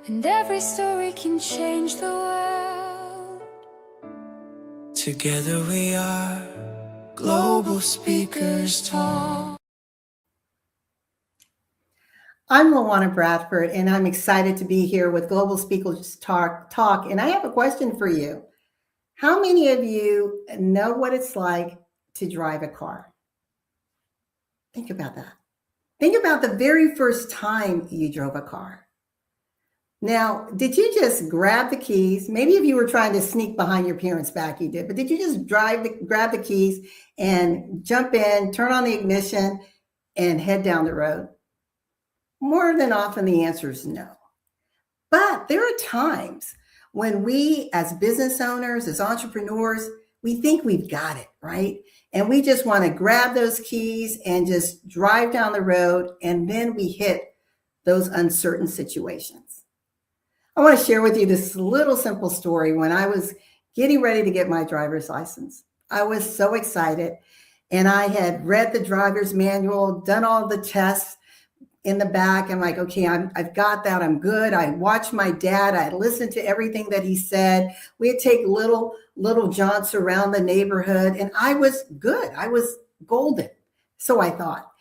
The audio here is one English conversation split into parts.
and every story can change the world. Together we are Global Speakers Talk. I'm LaWanna Bradford, and I'm excited to be here with Global Speakers Talk. And I have a question for you. How many of you know what it's like to drive a car? Think about that. Think about the very first time you drove a car. Now, did you just grab the keys? Maybe if you were trying to sneak behind your parents' back, you did. But did you just grab the keys and jump in, turn on the ignition, and head down the road? More than often, the answer is no. But there are times when we, as business owners, as entrepreneurs, we think we've got it, right? And we just want to grab those keys and just drive down the road, and then we hit those uncertain situations. I want to share with you this little simple story. When I was getting ready to get my driver's license, I was so excited, and I had read the driver's manual, done all the tests in the back. I'm like, okay, I've got that. I'm good. I watched my dad. I listened to everything that he said. We'd take little jaunts around the neighborhood, and I was good. I was golden. So I thought.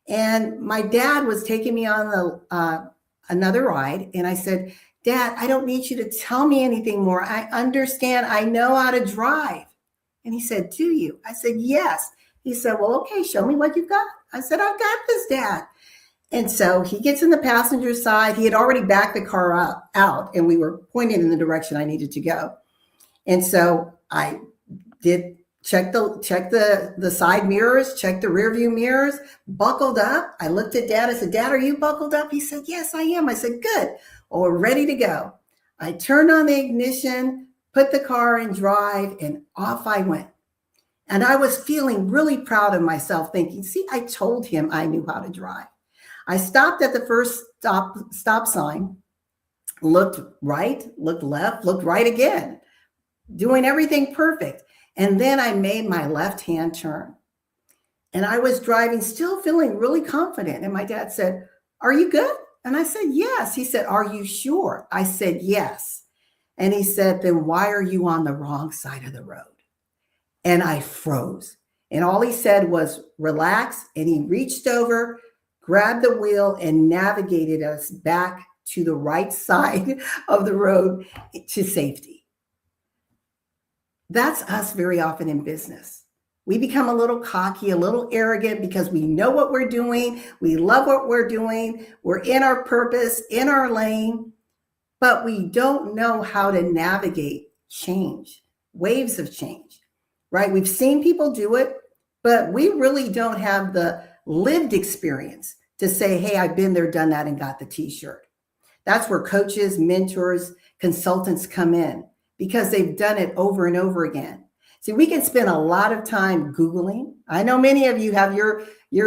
And my dad was taking me on another ride. And I said, Dad, I don't need you to tell me anything more. I understand. I know how to drive. And he said, do you? I said, yes. He said, well, okay, show me what you've got. I said, I've got this, Dad. And so he gets in the passenger side. He had already backed the car out, and we were pointing in the direction I needed to go. And so I did check the side mirrors, check the rear view mirrors, buckled up. I looked at Dad. I said, Dad, are you buckled up? He said, yes, I am. I said, good. Well, we're ready to go. I turned on the ignition, put the car in drive, and off I went. And I was feeling really proud of myself, thinking, see, I told him I knew how to drive. I stopped at the first stop sign, looked right, looked left, looked right again, doing everything perfect. And then I made my left-hand turn. And I was driving, still feeling really confident. And my dad said, are you good? And I said, yes. He said, are you sure? I said, yes. And he said, then why are you on the wrong side of the road? And I froze. And all he said was, relax. And he reached over, grabbed the wheel, and navigated us back to the right side of the road to safety. That's us very often in business. We become a little cocky, a little arrogant because we know what we're doing. We love what we're doing. We're in our purpose, in our lane, but we don't know how to navigate change, waves of change, right? We've seen people do it, but we really don't have the lived experience to say, hey, I've been there, done that, and got the t-shirt. That's where coaches, mentors, consultants come in because they've done it over and over again. See, we can spend a lot of time Googling. I know many of you have your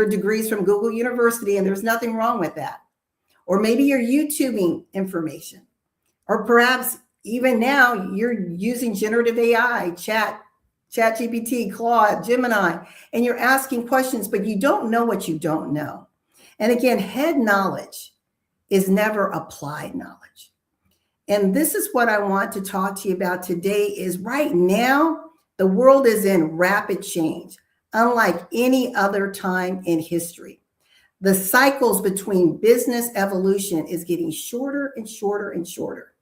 degrees from Google University, and there's nothing wrong with that. Or maybe you're YouTubing information. Or perhaps even now you're using generative AI, ChatGPT, Claude, Gemini, and you're asking questions, but you don't know what you don't know. And again, head knowledge is never applied knowledge. And this is what I want to talk to you about today is right now, the world is in rapid change, unlike any other time in history. The cycles between business evolution is getting shorter and shorter and shorter.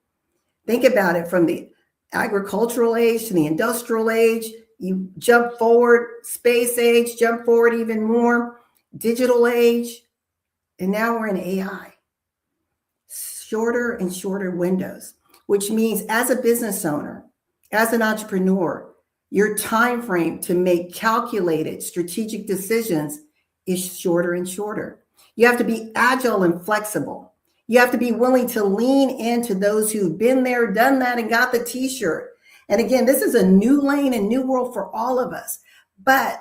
Think about it, from the agricultural age to the industrial age, you jump forward, space age, jump forward even more, digital age, and now we're in AI. Shorter and shorter windows, which means as a business owner, as an entrepreneur, your time frame to make calculated strategic decisions is shorter and shorter. You have to be agile and flexible. You have to be willing to lean into those who've been there, done that, and got the t-shirt. And again, this is a new lane and new world for all of us. But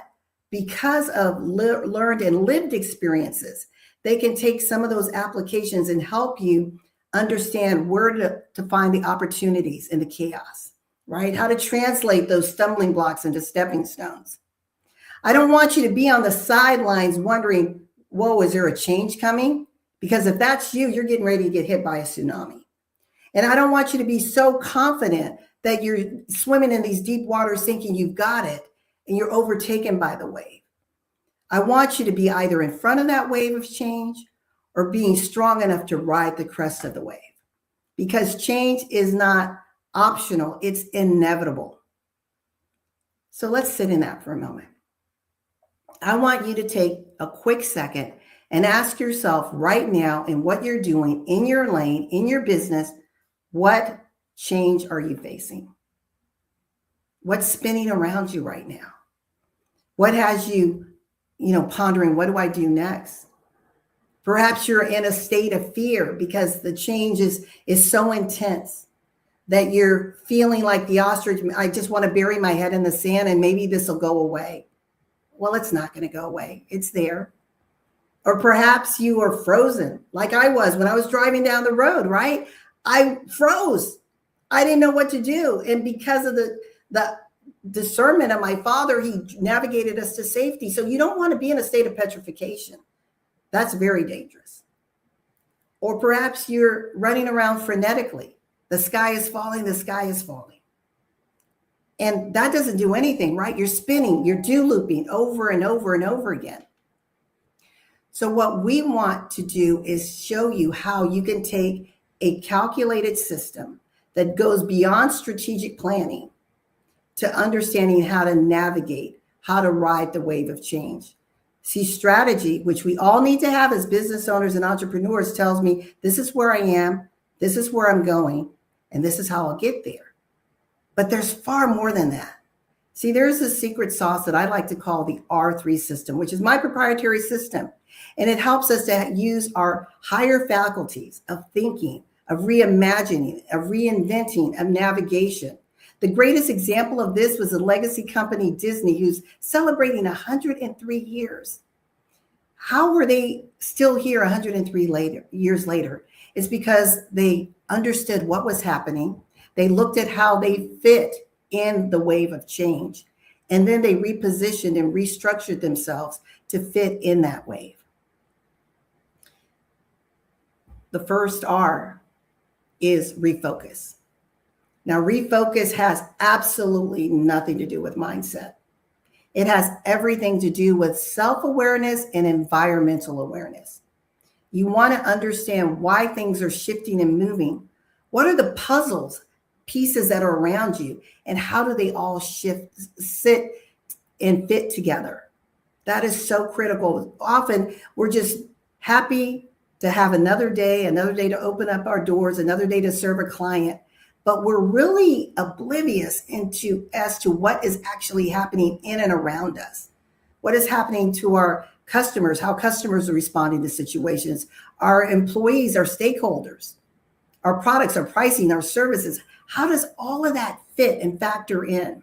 because of learned and lived experiences, they can take some of those applications and help you understand where to find the opportunities in the chaos, right? How to translate those stumbling blocks into stepping stones. I don't want you to be on the sidelines wondering, whoa, is there a change coming? Because if that's you, you're getting ready to get hit by a tsunami. And I don't want you to be so confident that you're swimming in these deep waters thinking you've got it and you're overtaken by the wave. I want you to be either in front of that wave of change or being strong enough to ride the crest of the wave, because change is not optional, it's inevitable. So let's sit in that for a moment. I want you to take a quick second and ask yourself right now, in what you're doing in your lane, in your business, what change are you facing? What's spinning around you right now? What has you, pondering, what do I do next? Perhaps you're in a state of fear because the change is so intense that you're feeling like the ostrich. I just want to bury my head in the sand and maybe this will go away. Well, it's not going to go away. It's there. Or perhaps you are frozen like I was when I was driving down the road, right? I froze. I didn't know what to do. And because of the discernment of my father, he navigated us to safety. So you don't want to be in a state of petrification. That's very dangerous. Or perhaps you're running around frenetically. The sky is falling, the sky is falling. And that doesn't do anything, right? You're spinning, you're do looping over and over and over again. So what we want to do is show you how you can take a calculated system that goes beyond strategic planning to understanding how to navigate, how to ride the wave of change. See, strategy, which we all need to have as business owners and entrepreneurs, tells me this is where I am, this is where I'm going, and this is how I'll get there. But there's far more than that. See, there's a secret sauce that I like to call the R3 system, which is my proprietary system. And it helps us to use our higher faculties of thinking, of reimagining, of reinventing, of navigation. The greatest example of this was the legacy company Disney, who's celebrating 103 years. How were they still here 103 years later? It's because they understood what was happening. They looked at how they fit in the wave of change. And then they repositioned and restructured themselves to fit in that wave. The first R is refocus. Now, refocus has absolutely nothing to do with mindset. It has everything to do with self-awareness and environmental awareness. You want to understand why things are shifting and moving. What are the puzzles, pieces that are around you, and how do they all shift, sit, and fit together? That is so critical. Often we're just happy to have another day to open up our doors, another day to serve a client. But we're really oblivious as to what is actually happening in and around us. What is happening to our customers, how customers are responding to situations, our employees, our stakeholders, our products, our pricing, our services. How does all of that fit and factor in?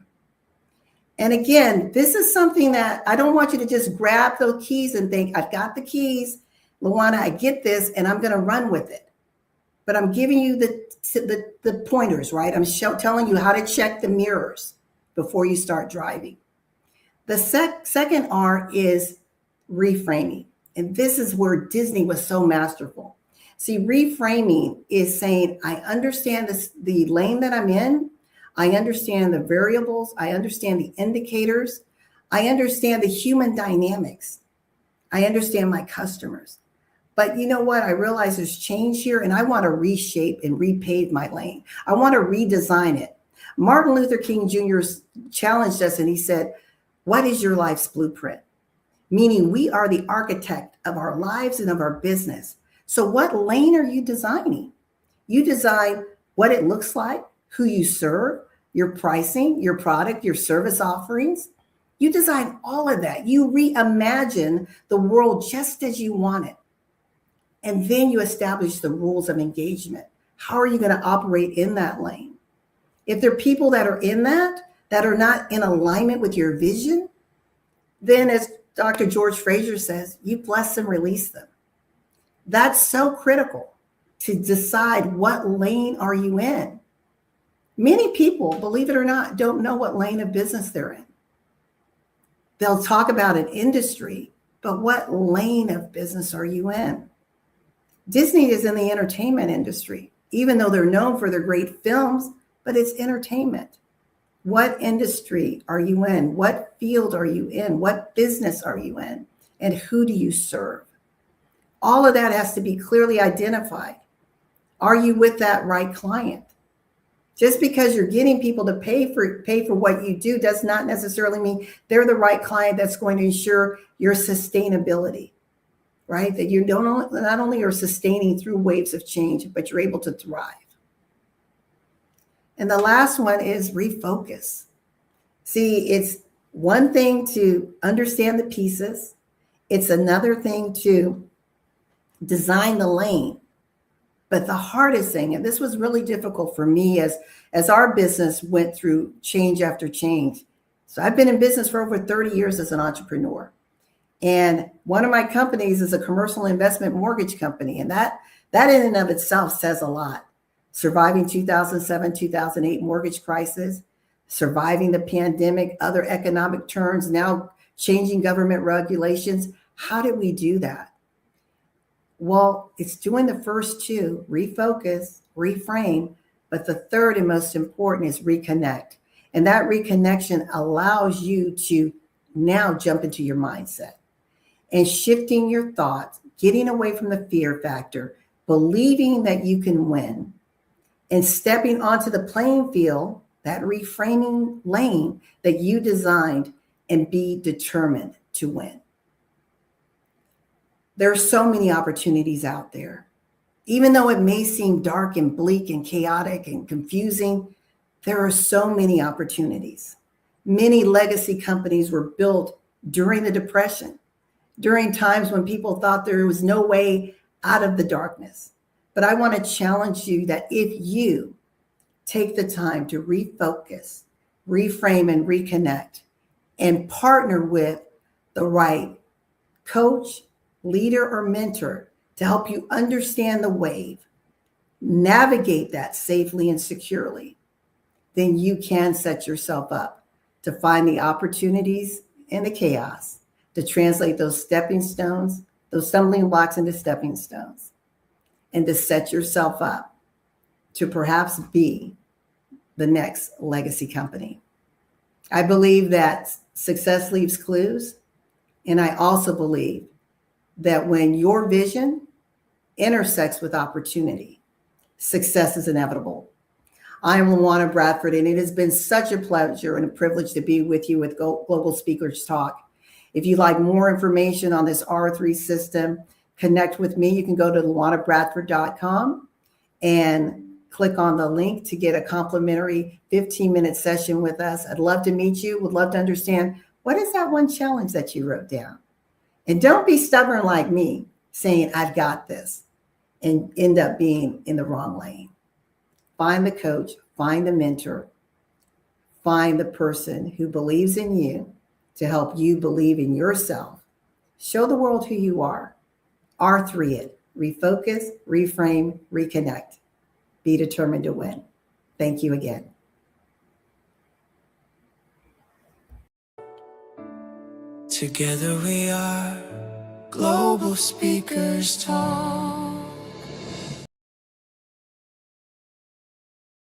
And again, this is something that I don't want you to just grab those keys and think, I've got the keys, LaWanna, I get this, and I'm going to run with it. But I'm giving you the pointers, right? I'm telling you how to check the mirrors before you start driving. The second R is reframing. And this is where Disney was so masterful. See, reframing is saying, I understand the lane that I'm in. I understand the variables. I understand the indicators. I understand the human dynamics. I understand my customers. But you know what? I realize there's change here, and I want to reshape and repave my lane. I want to redesign it. Martin Luther King Jr. challenged us, and he said, what is your life's blueprint? Meaning we are the architect of our lives and of our business. So what lane are you designing? You design what it looks like, who you serve, your pricing, your product, your service offerings. You design all of that. You reimagine the world just as you want it. And then you establish the rules of engagement. How are you going to operate in that lane? If there are people that are in that are not in alignment with your vision, then as Dr. George Fraser says, you bless and release them. That's so critical to decide what lane are you in. Many people, believe it or not, don't know what lane of business they're in. They'll talk about an industry, but what lane of business are you in? Disney is in the entertainment industry. even though they're known for their great films, but it's entertainment. What industry are you in? What field are you in? What business are you in? And who do you serve? All of that has to be clearly identified. Are you with that right client? Just because you're getting people to pay for what you do does not necessarily mean they're the right client that's going to ensure your sustainability, right? That you not only are sustaining through waves of change, but you're able to thrive. And the last one is refocus. See, it's one thing to understand the pieces. It's another thing to design the lane. But the hardest thing, and this was really difficult for me as our business went through change after change. So I've been in business for over 30 years as an entrepreneur. And one of my companies is a commercial investment mortgage company. And that in and of itself says a lot. Surviving 2007, 2008 mortgage crisis, surviving the pandemic, other economic turns, now changing government regulations. How did we do that? Well, it's doing the first two, refocus, reframe, but the third and most important is reconnect. And that reconnection allows you to now jump into your mindset and shifting your thoughts, getting away from the fear factor, believing that you can win, and stepping onto the playing field, that reframing lane that you designed, and be determined to win. There are so many opportunities out there. Even though it may seem dark and bleak and chaotic and confusing, there are so many opportunities. Many legacy companies were built during the Depression, during times when people thought there was no way out of the darkness. But I want to challenge you that if you take the time to refocus, reframe, and reconnect, and partner with the right coach, leader, or mentor to help you understand the wave, navigate that safely and securely, then you can set yourself up to find the opportunities and the chaos to translate those stepping stones, those stumbling blocks into stepping stones, and to set yourself up to perhaps be the next legacy company. I believe that success leaves clues. And I also believe that when your vision intersects with opportunity, success is inevitable. I'm LaWanna Bradford, and it has been such a pleasure and a privilege to be with you with Global Speakers Talk. If you'd like more information on this R3 system, connect with me. You can go to LaWannaBradford.com and click on the link to get a complimentary 15-minute session with us. I'd love to meet you. Would love to understand what is that one challenge that you wrote down. And don't be stubborn like me saying, I've got this, and end up being in the wrong lane. Find the coach, find the mentor, find the person who believes in you to help you believe in yourself. Show the world who you are. R3 it. Refocus, reframe, reconnect. Be determined to win. Thank you again. Together we are Global Speakers Talk.